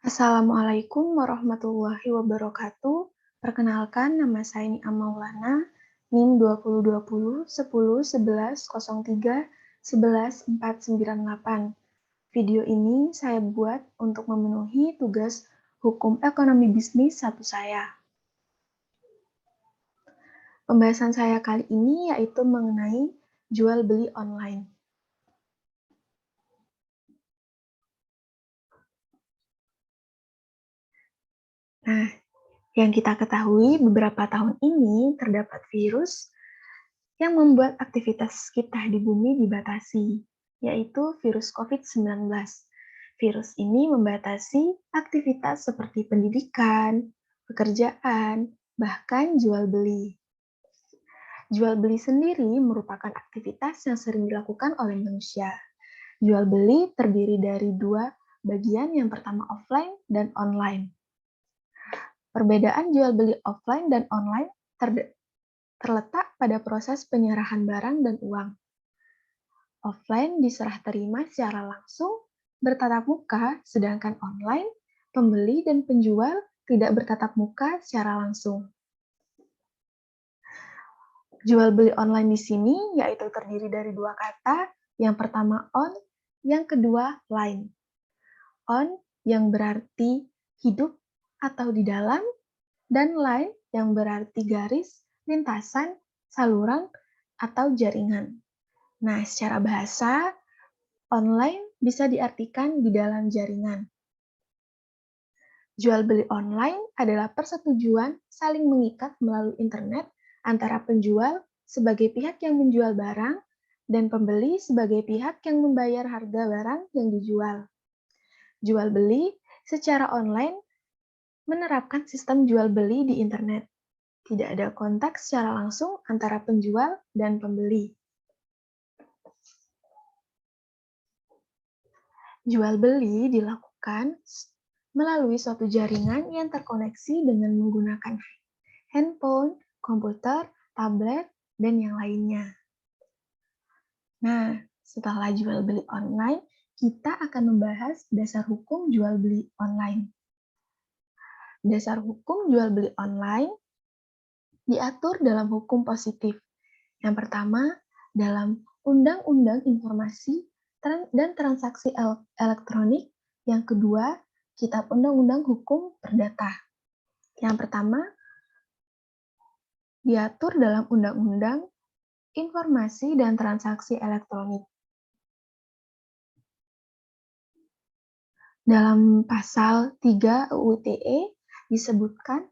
Assalamualaikum warahmatullahi wabarakatuh. Perkenalkan, nama saya Nia Maulana, NIM 2020 10 11 03 11 498. Video ini saya buat untuk memenuhi tugas hukum ekonomi bisnis 1 saya. Pembahasan saya kali ini yaitu mengenai jual beli online. Nah, yang kita ketahui beberapa tahun ini terdapat virus yang membuat aktivitas kita di bumi dibatasi, yaitu virus COVID-19. Virus ini membatasi aktivitas seperti pendidikan, pekerjaan, bahkan jual beli. Jual beli sendiri merupakan aktivitas yang sering dilakukan oleh manusia. Jual beli terdiri dari dua bagian, yang pertama offline dan online. Perbedaan jual beli offline dan online terletak pada proses penyerahan barang dan uang. Offline diserah terima secara langsung bertatap muka, sedangkan online pembeli dan penjual tidak bertatap muka secara langsung. Jual beli online di sini yaitu terdiri dari dua kata, yang pertama on, yang kedua line. On yang berarti hidup atau di dalam, dan line yang berarti garis, lintasan, saluran, atau jaringan. Nah, secara bahasa, online bisa diartikan di dalam jaringan. Jual beli online adalah persetujuan saling mengikat melalui internet antara penjual sebagai pihak yang menjual barang dan pembeli sebagai pihak yang membayar harga barang yang dijual. Jual beli secara online menerapkan sistem jual beli di internet. Tidak ada kontak secara langsung antara penjual dan pembeli. Jual beli dilakukan melalui suatu jaringan yang terkoneksi dengan menggunakan handphone, komputer, tablet, dan yang lainnya. Nah, setelah jual beli online, kita akan membahas dasar hukum jual beli online. Dasar hukum jual beli online diatur dalam hukum positif. Yang pertama, dalam Undang-Undang Informasi dan Transaksi Elektronik. Yang kedua, Kitab Undang-Undang Hukum Perdata. Yang pertama, diatur dalam Undang-Undang Informasi dan Transaksi Elektronik. Dalam pasal 3 UU ITE disebutkan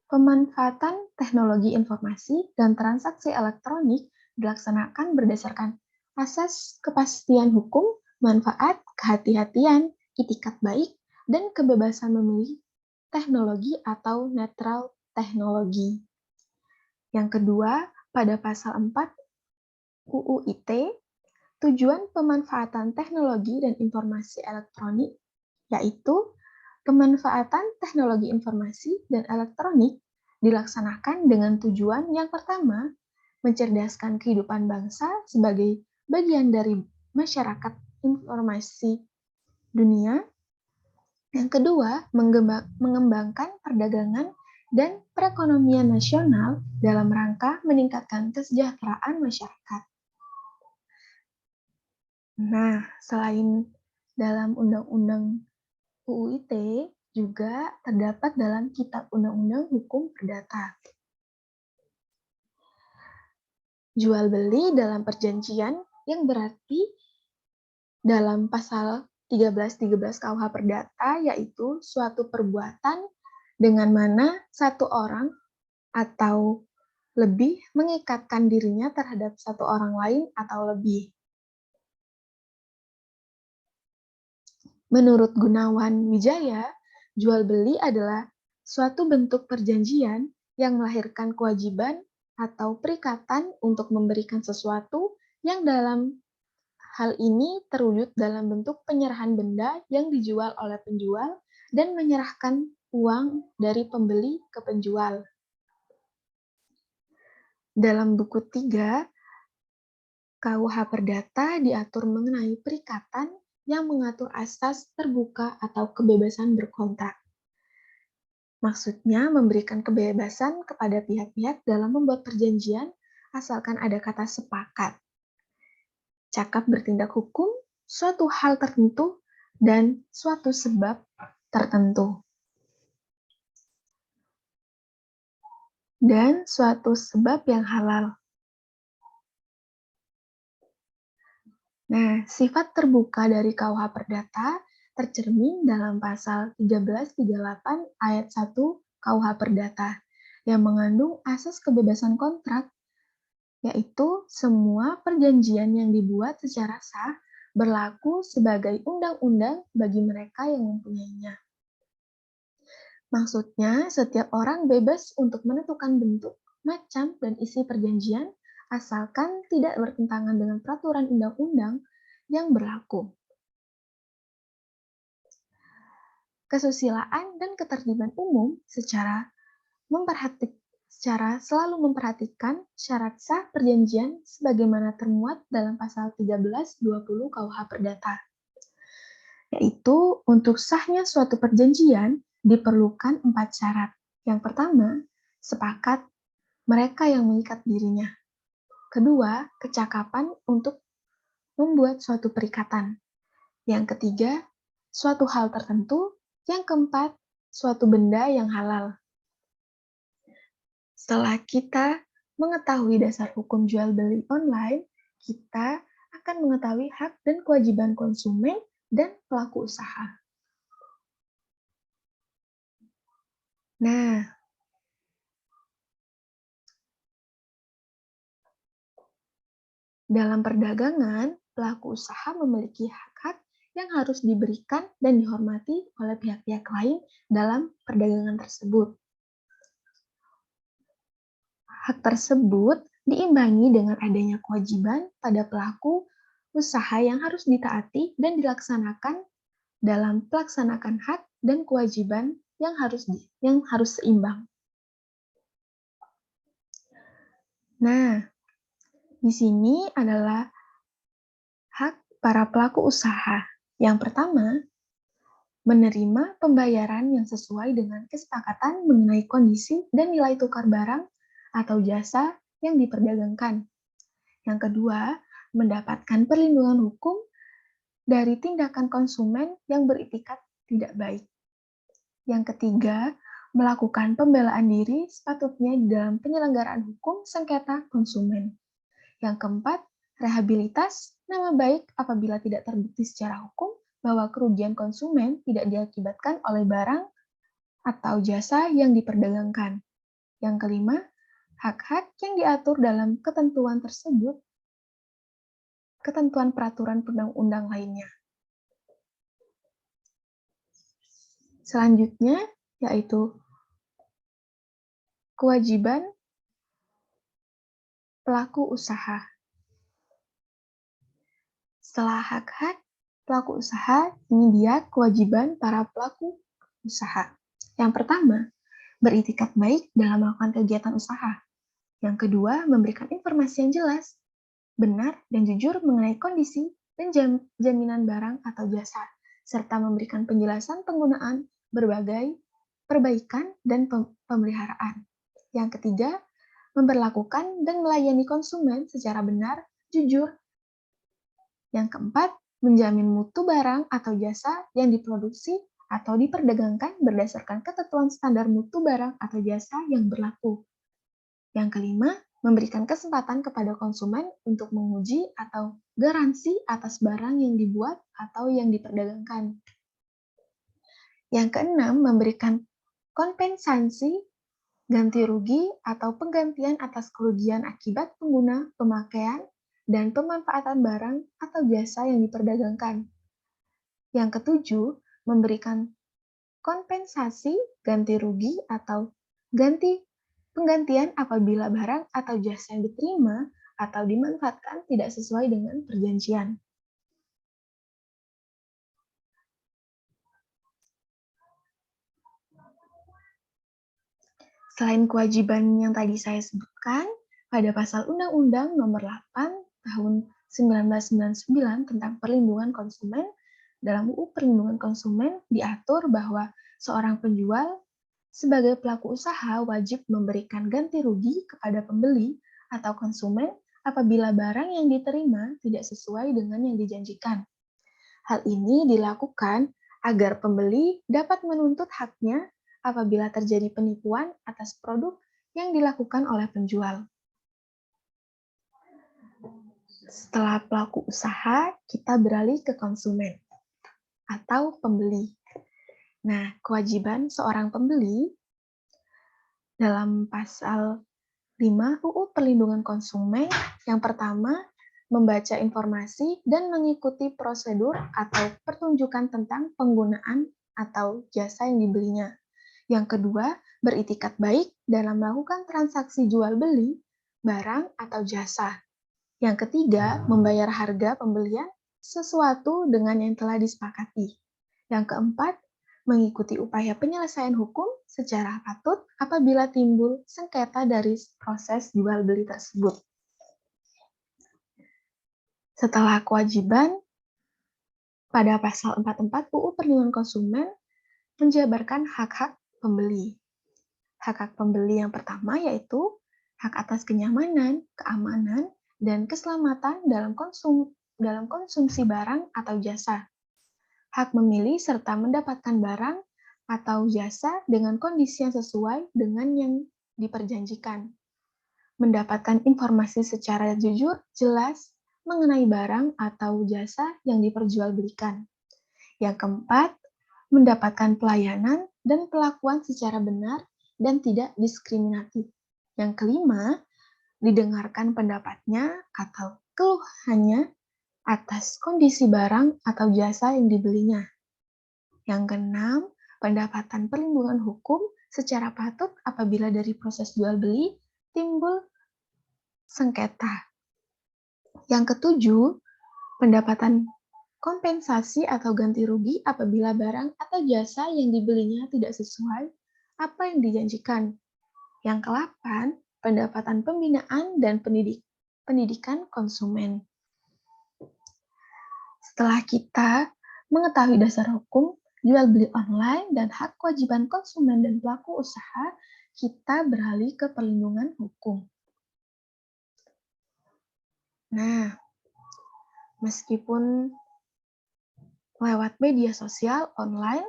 pemanfaatan teknologi informasi dan transaksi elektronik dilaksanakan berdasarkan asas kepastian hukum, manfaat, kehati-hatian, itikat baik, dan kebebasan memilih teknologi atau netral teknologi. Yang kedua, pada pasal 4 UU ITE, tujuan pemanfaatan teknologi dan informasi elektronik yaitu pemanfaatan teknologi informasi dan elektronik dilaksanakan dengan tujuan yang pertama, mencerdaskan kehidupan bangsa sebagai bagian dari masyarakat informasi dunia. Yang kedua, mengembangkan perdagangan dan perekonomian nasional dalam rangka meningkatkan kesejahteraan masyarakat. Nah, selain dalam Undang-Undang UU ITE, juga terdapat dalam Kitab Undang-Undang Hukum Perdata. Jual beli dalam perjanjian yang berarti dalam pasal 1313 KUH Perdata, yaitu suatu perbuatan dengan mana satu orang atau lebih mengikatkan dirinya terhadap satu orang lain atau lebih. Menurut Gunawan Wijaya, jual beli adalah suatu bentuk perjanjian yang melahirkan kewajiban atau perikatan untuk memberikan sesuatu yang dalam hal ini terwujud dalam bentuk penyerahan benda yang dijual oleh penjual dan menyerahkan uang dari pembeli ke penjual. Dalam buku 3, KUH Perdata diatur mengenai perikatan yang mengatur asas terbuka atau kebebasan berkontrak. Maksudnya memberikan kebebasan kepada pihak-pihak dalam membuat perjanjian asalkan ada kata sepakat. Cakap bertindak hukum, suatu hal tertentu, dan suatu sebab tertentu. Dan suatu sebab yang halal. Nah, sifat terbuka dari KUH Perdata tercermin dalam pasal 1338 ayat 1 KUH Perdata yang mengandung asas kebebasan kontrak, yaitu semua perjanjian yang dibuat secara sah berlaku sebagai undang-undang bagi mereka yang mempunyainya. Maksudnya, setiap orang bebas untuk menentukan bentuk, macam, dan isi perjanjian asalkan tidak bertentangan dengan peraturan undang-undang yang berlaku. Kesusilaan dan ketertiban umum secara selalu memperhatikan syarat sah perjanjian sebagaimana termuat dalam pasal 1320 KUH Perdata. Yaitu untuk sahnya suatu perjanjian diperlukan 4 syarat. Yang pertama, sepakat mereka yang mengikat dirinya. Kedua, kecakapan untuk membuat suatu perikatan. Yang ketiga, suatu hal tertentu. Yang keempat, suatu benda yang halal. Setelah kita mengetahui dasar hukum jual beli online, kita akan mengetahui hak dan kewajiban konsumen dan pelaku usaha. Nah, dalam perdagangan, pelaku usaha memiliki hak-hak yang harus diberikan dan dihormati oleh pihak-pihak lain dalam perdagangan tersebut. Hak tersebut diimbangi dengan adanya kewajiban pada pelaku usaha yang harus ditaati dan dilaksanakan dalam pelaksanakan hak dan kewajiban yang harus seimbang. Nah, di sini adalah hak para pelaku usaha. Yang pertama, menerima pembayaran yang sesuai dengan kesepakatan mengenai kondisi dan nilai tukar barang atau jasa yang diperdagangkan. Yang kedua, mendapatkan perlindungan hukum dari tindakan konsumen yang beritikat tidak baik. Yang ketiga, melakukan pembelaan diri sepatutnya di dalam penyelenggaraan hukum sengketa konsumen. Yang keempat, rehabilitas nama baik apabila tidak terbukti secara hukum bahwa kerugian konsumen tidak diakibatkan oleh barang atau jasa yang diperdagangkan. Yang kelima, hak-hak yang diatur dalam ketentuan tersebut, ketentuan peraturan perundang-undang lainnya. Selanjutnya, yaitu kewajiban pelaku usaha. Setelah hak-hak pelaku usaha, ini dia kewajiban para pelaku usaha. Yang pertama, beritikat baik dalam melakukan kegiatan usaha. Yang kedua, memberikan informasi yang jelas, benar, dan jujur mengenai kondisi dan jaminan barang atau jasa, serta memberikan penjelasan penggunaan berbagai perbaikan dan pemeliharaan. Yang ketiga, memperlakukan dan melayani konsumen secara benar, jujur. Yang keempat, menjamin mutu barang atau jasa yang diproduksi atau diperdagangkan berdasarkan ketentuan standar mutu barang atau jasa yang berlaku. Yang kelima, memberikan kesempatan kepada konsumen untuk menguji atau garansi atas barang yang dibuat atau yang diperdagangkan. Yang keenam, memberikan kompensasi, ganti rugi, atau penggantian atas kerugian akibat pengguna, pemakaian, dan pemanfaatan barang atau jasa yang diperdagangkan. Yang ketujuh, memberikan kompensasi, ganti rugi, atau penggantian apabila barang atau jasa yang diterima atau dimanfaatkan tidak sesuai dengan perjanjian. Selain kewajiban yang tadi saya sebutkan, pada pasal Undang-Undang Nomor 8 Tahun 1999 tentang Perlindungan Konsumen Dalam UU Perlindungan Konsumen diatur bahwa seorang penjual sebagai pelaku usaha wajib memberikan ganti rugi kepada pembeli atau konsumen apabila barang yang diterima tidak sesuai dengan yang dijanjikan. Hal ini dilakukan agar pembeli dapat menuntut haknya apabila terjadi penipuan atas produk yang dilakukan oleh penjual. Setelah pelaku usaha, kita beralih ke konsumen atau pembeli. Nah, kewajiban seorang pembeli dalam pasal 5 UU Perlindungan Konsumen yang pertama, membaca informasi dan mengikuti prosedur atau pertunjukan tentang penggunaan atau jasa yang dibelinya. Yang kedua, beritikat baik dalam melakukan transaksi jual beli, barang atau jasa. Yang ketiga, membayar harga pembelian sesuatu dengan yang telah disepakati. Yang keempat, mengikuti upaya penyelesaian hukum secara patut apabila timbul sengketa dari proses jual beli tersebut. Setelah kewajiban, pada pasal 44 UU Perlindungan Konsumen menjabarkan hak-hak pembeli. Hak-hak pembeli yang pertama yaitu hak atas kenyamanan, keamanan, dan keselamatan dalam konsumsi barang atau jasa. Hak memilih serta mendapatkan barang atau jasa dengan kondisi yang sesuai dengan yang diperjanjikan. Mendapatkan informasi secara jujur, jelas, mengenai barang atau jasa yang diperjualbelikan. Yang keempat, mendapatkan pelayanan dan perlakuan secara benar dan tidak diskriminatif. Yang kelima, didengarkan pendapatnya atau keluhannya atas kondisi barang atau jasa yang dibelinya. Yang keenam, pendapatan perlindungan hukum secara patut apabila dari proses jual beli timbul sengketa. Yang ketujuh, pendapatan kompensasi atau ganti rugi apabila barang atau jasa yang dibelinya tidak sesuai apa yang dijanjikan. Yang ke-8, pendapatan pembinaan dan pendidikan konsumen. Setelah kita mengetahui dasar hukum, jual beli online, dan hak kewajiban konsumen dan pelaku usaha, kita beralih ke perlindungan hukum. Nah, meskipun lewat media sosial online,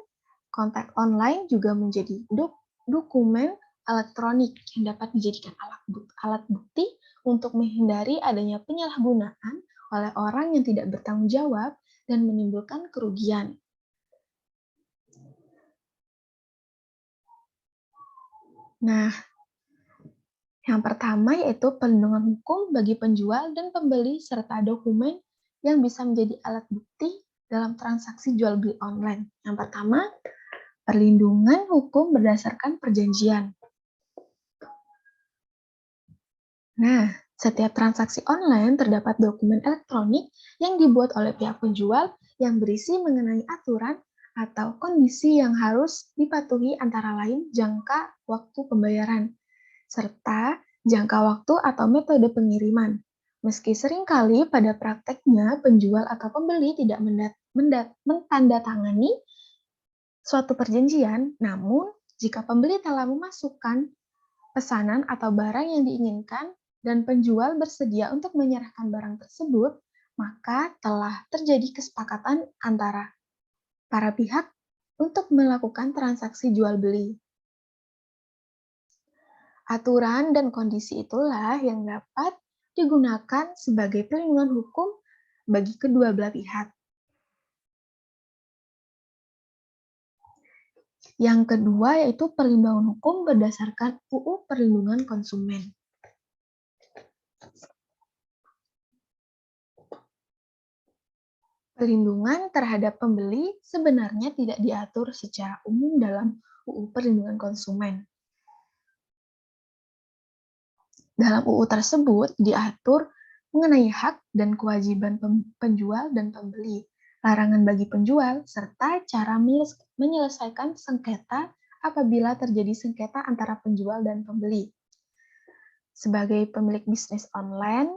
kontak online juga menjadi dokumen elektronik yang dapat dijadikan alat bukti untuk menghindari adanya penyalahgunaan oleh orang yang tidak bertanggung jawab dan menimbulkan kerugian. Nah, yang pertama yaitu perlindungan hukum bagi penjual dan pembeli serta dokumen yang bisa menjadi alat bukti dalam transaksi jual beli online. Yang pertama, perlindungan hukum berdasarkan perjanjian. Nah, setiap transaksi online terdapat dokumen elektronik yang dibuat oleh pihak penjual yang berisi mengenai aturan atau kondisi yang harus dipatuhi antara lain jangka waktu pembayaran, serta jangka waktu atau metode pengiriman. Meski seringkali pada prakteknya penjual atau pembeli tidak mentandatangani suatu perjanjian, namun jika pembeli telah memasukkan pesanan atau barang yang diinginkan dan penjual bersedia untuk menyerahkan barang tersebut, maka telah terjadi kesepakatan antara para pihak untuk melakukan transaksi jual beli. Aturan dan kondisi itulah yang dapat digunakan sebagai perlindungan hukum bagi kedua belah pihak. Yang kedua yaitu perlindungan hukum berdasarkan UU Perlindungan Konsumen. Perlindungan terhadap pembeli sebenarnya tidak diatur secara umum dalam UU Perlindungan Konsumen. Dalam UU tersebut diatur mengenai hak dan kewajiban penjual dan pembeli, larangan bagi penjual, serta cara menyelesaikan sengketa apabila terjadi sengketa antara penjual dan pembeli. Sebagai pemilik bisnis online,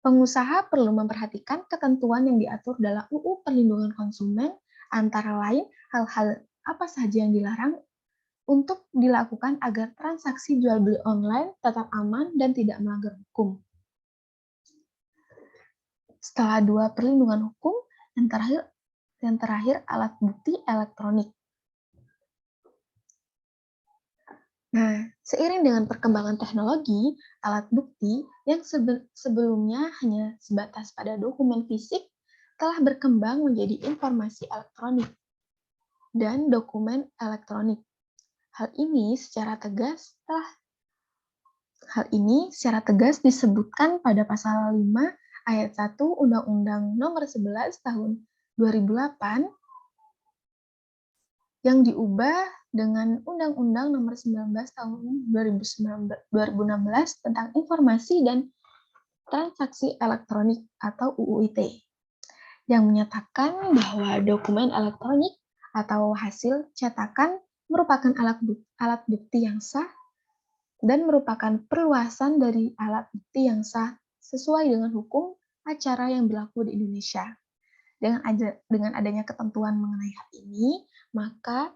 Pengusaha perlu memperhatikan ketentuan yang diatur dalam UU Perlindungan Konsumen, antara lain hal-hal apa saja yang dilarang untuk dilakukan agar transaksi jual beli online tetap aman dan tidak melanggar hukum. Setelah dua, perlindungan hukum, yang terakhir alat bukti elektronik. Nah, seiring dengan perkembangan teknologi, alat bukti yang sebelumnya hanya sebatas pada dokumen fisik telah berkembang menjadi informasi elektronik dan dokumen elektronik. Hal ini secara tegas disebutkan pada pasal 5 ayat 1 Undang-Undang Nomor 11 Tahun 2008 yang diubah dengan Undang-Undang Nomor 19 Tahun 2016 tentang Informasi dan Transaksi Elektronik atau UU ITE, yang menyatakan bahwa dokumen elektronik atau hasil cetakan merupakan alat bukti yang sah dan merupakan perluasan dari alat bukti yang sah sesuai dengan hukum acara yang berlaku di Indonesia. Dengan adanya ketentuan mengenai hal ini, maka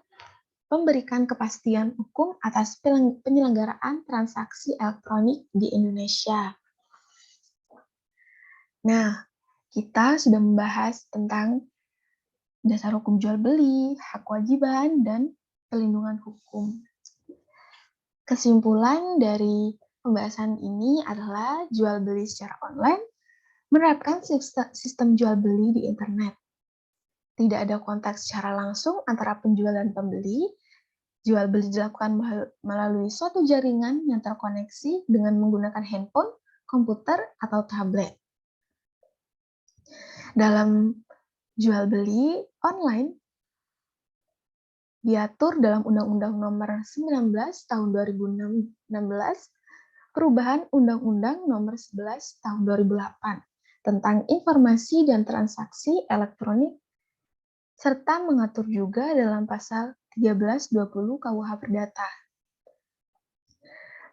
memberikan kepastian hukum atas penyelenggaraan transaksi elektronik di Indonesia. Nah, kita sudah membahas tentang dasar hukum jual beli, hak kewajiban, dan perlindungan hukum. Kesimpulan dari pembahasan ini adalah jual beli secara online menerapkan sistem jual beli di internet. Tidak ada kontak secara langsung antara penjual dan pembeli. Jual beli dilakukan melalui suatu jaringan yang terkoneksi dengan menggunakan handphone, komputer, atau tablet. Dalam jual beli online diatur dalam Undang-Undang Nomor 19 Tahun 2016, perubahan Undang-Undang Nomor 11 Tahun 2008 tentang informasi dan transaksi elektronik, serta mengatur juga dalam pasal 1320 KUH Perdata.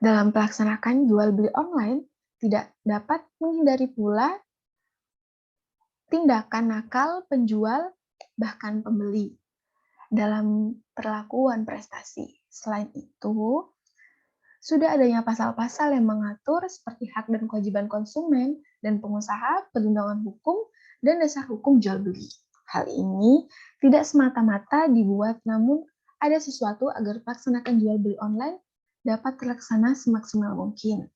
Dalam pelaksanakan jual beli online, tidak dapat menghindari pula tindakan nakal penjual bahkan pembeli dalam perlakuan prestasi. Selain itu, sudah adanya pasal-pasal yang mengatur seperti hak dan kewajiban konsumen dan pengusaha, perlindungan hukum, dan dasar hukum jual beli. Hal ini tidak semata-mata dibuat, namun ada sesuatu agar pelaksanakan jual beli online dapat terlaksana semaksimal mungkin.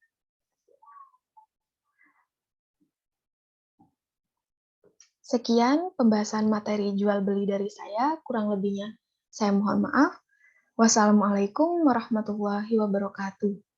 Sekian pembahasan materi jual beli dari saya, kurang lebihnya saya mohon maaf. Wassalamualaikum warahmatullahi wabarakatuh.